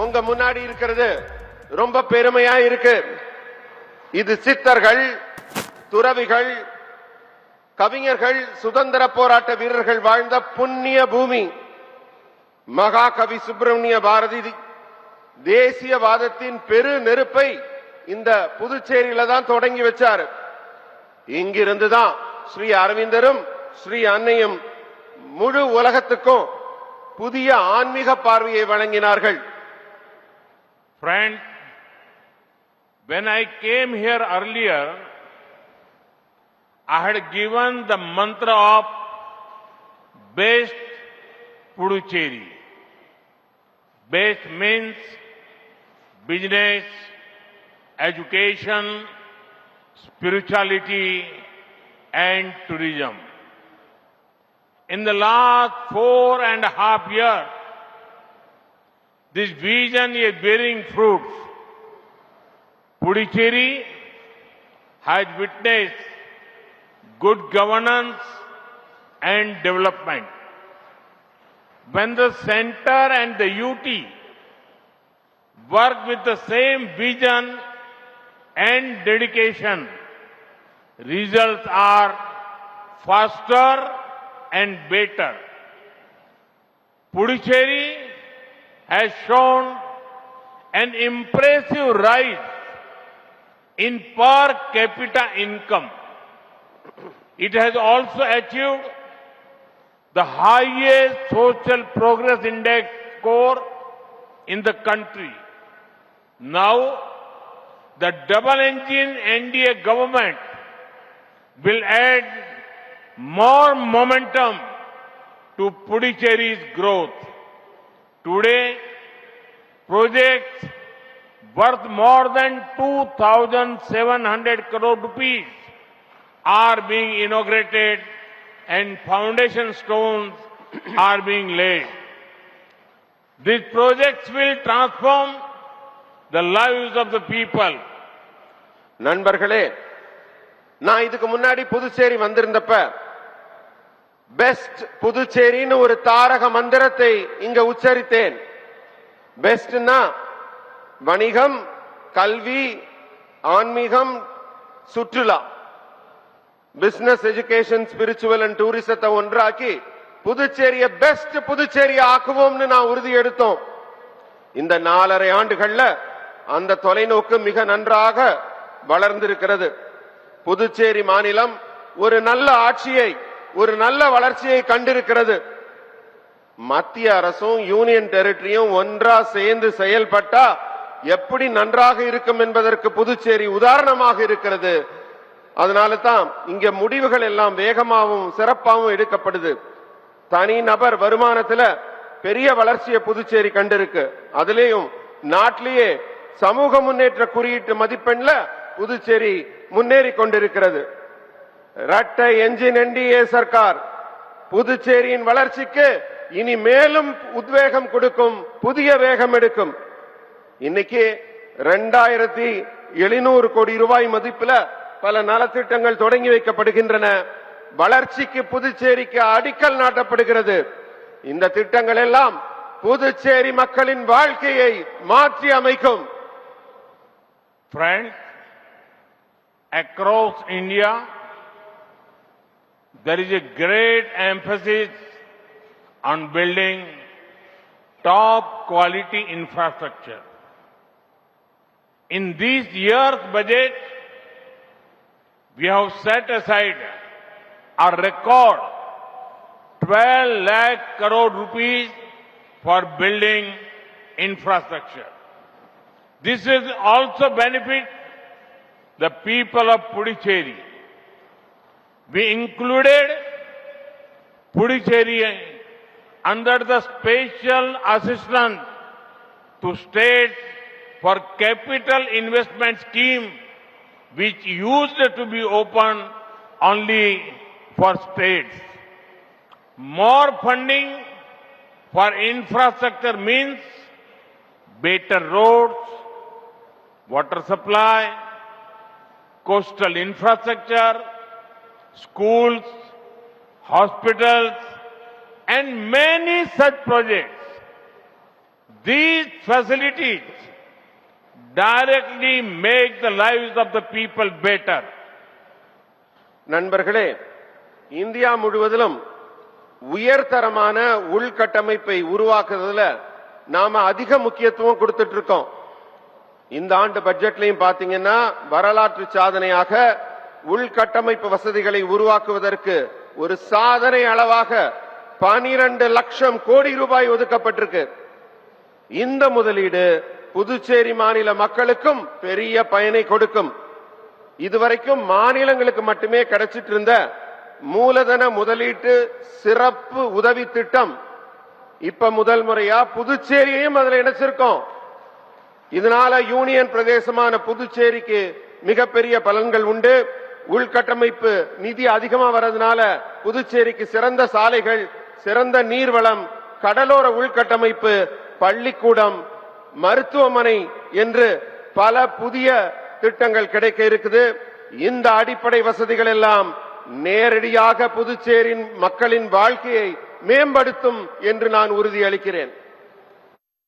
உங்க முன்னாடி இருக்கிறது ரொம்ப பெருமையா இருக்கு. இது சித்தர்கள், துறவிகள், கவிஞர்கள், சுதந்திர போராட்ட வீரர்கள் வாழ்ந்த புண்ணிய பூமி. மகாகவி சுப்பிரமணிய பாரதி தேசியவாதத்தின் பெரு நெருப்பை இந்த புதுச்சேரியில தான் தொடங்கி வச்சாரு. இங்கிருந்துதான் ஸ்ரீ அரவிந்தரும் ஸ்ரீ அன்னையும் முழு உலகத்துக்கும் புதிய ஆன்மீக பார்வையை வழங்கினார்கள். Friend, when I came here earlier, I had given the mantra of best Puducherry. Best means business, education, spirituality and tourism. In the last 4.5 years, this vision is bearing fruits. Puducherry has witnessed good governance and development. When the center and the UT work with the same vision and dedication, results are faster and better. Puducherry has shown an impressive rise in per capita income. It has also achieved the highest social progress index score in the country. Now, the double engine NDA government will add more momentum to Puducherry's growth. Today, projects worth more than 2,700 crore rupees are being inaugurated and foundation stones are being laid. These projects will transform the lives of the people. நண்பர்களே, நான் இதுக்கு முன்னாடி Puducherry வந்திருந்தப்ப best புதுச்சேரின்னு ஒரு தாரக மந்திரத்தை இங்க உச்சரித்தேன். பெஸ்ட்னா வணிகம், கல்வி, ஆன்மீகம், சுற்றுலா, பிசினஸ், எஜுகேஷன், ஸ்பிரிச்சுவல் அண்ட் டூரிசத்தை ஒன்றாக்கி புதுச்சேரிய பெஸ்ட் புதுச்சேரியை ஆக்குவோம்னு நான் உறுதி எடுத்தோம். இந்த 4.5 ஆண்டுகள்ல அந்த தொலைநோக்கு மிக நன்றாக வளர்ந்திருக்கிறது. புதுச்சேரி மாநிலம் ஒரு நல்ல ஆட்சியை, ஒரு நல்ல வளர்ச்சியை கண்டிருக்கிறது. மத்திய அரசும் யூனியன் டெரிட்டரியும் ஒன்றா சேர்ந்து செயல்பட்டா எப்படி நன்றாக இருக்கும் என்பதற்கு புதுச்சேரி உதாரணமாக இருக்கிறது. அதனால தான் இங்க முடிவுகள் எல்லாம் வேகமாகவும் சிறப்பாகவும் எடுக்கப்படுது. தனிநபர் வருமானத்துல பெரிய வளர்ச்சியை புதுச்சேரி கண்டிருக்கு. அதுலயும் நாட்டிலேயே சமூக முன்னேற்ற குறியீட்டு மதிப்பெண்ல புதுச்சேரி முன்னேறி கொண்டிருக்கிறது. இரட்டை என்ஜின் என்டிஏ சர்க்கார் புதுச்சேரியின் வளர்ச்சிக்கு இனி மேலும் உத்வேகம் கொடுக்கும், புதிய வேகம் எடுக்கும். இன்னைக்கு 2700 கோடி ரூபாய் மதிப்புல பல நலத்திட்டங்கள் தொடங்கி வைக்கப்படுகின்றன. வளர்ச்சிக்கு புதுச்சேரிக்கு அடிக்கல் நாட்டப்படுகிறது. இந்த திட்டங்கள் எல்லாம் புதுச்சேரி மக்களின் வாழ்க்கையை மாற்றி அமைக்கும். Friends, across India, there is a great emphasis on building top quality infrastructure. In this year's budget, we have set aside a record 12 lakh crore rupees for building infrastructure. This will also benefit the people of Puducherry. We included Puducherry under the special assistance to states for capital investment scheme, which used to be open only for states. More funding for infrastructure means better roads, water supply, coastal infrastructure, schools, hospitals, and many such projects These facilities directly make the lives of the people better. நண்பர்களே, India முழுவதிலும் உயர்தரமான உள்கட்டமைப்பை உருவாக்குறதுல நாம அதிக முக்கியத்துவம் கொடுத்துட்டு இருக்கோம். இந்த ஆண்டு பட்ஜெட்லயும் பாத்தீங்கன்னா வரலாற்று சாதனையாக உள்கட்டமைப்பு வசதிகளை உருவாக்குவதற்கு ஒரு சாதனை அளவாக 12 லட்சம் கோடி ரூபாய் ஒதுக்கப்பட்டிருக்கு. இந்த முதலீடு புதுச்சேரி மாநில மக்களுக்கும் பெரிய பயனை கொடுக்கும். இதுவரைக்கும் மாநிலங்களுக்கு மட்டுமே கிடைச்சிட்டு இருந்த மூலதன முதலீட்டு சிறப்பு உதவி திட்டம் இப்ப முதல் முறையா புதுச்சேரியையும் அதுல இணைச்சிருக்கோம். இதனால யூனியன் பிரதேசமான புதுச்சேரிக்கு மிகப்பெரிய பலன்கள் உண்டு. உள்கட்டமைப்பு நிதி அதிகமா வர்றதுனால புதுச்சேரிக்கு சிறந்த சாலைகள், சிறந்த நீர்வளம், கடலோர உள்கட்டமைப்பு, பள்ளிக்கூடம், மருத்துவமனை என்று பல புதிய திட்டங்கள் கிடைக்க இருக்குது. இந்த அடிப்படை வசதிகள் எல்லாம் நேரடியாக புதுச்சேரியின் மக்களின் வாழ்க்கையை மேம்படுத்தும் என்று நான் உறுதியளிக்கிறேன்.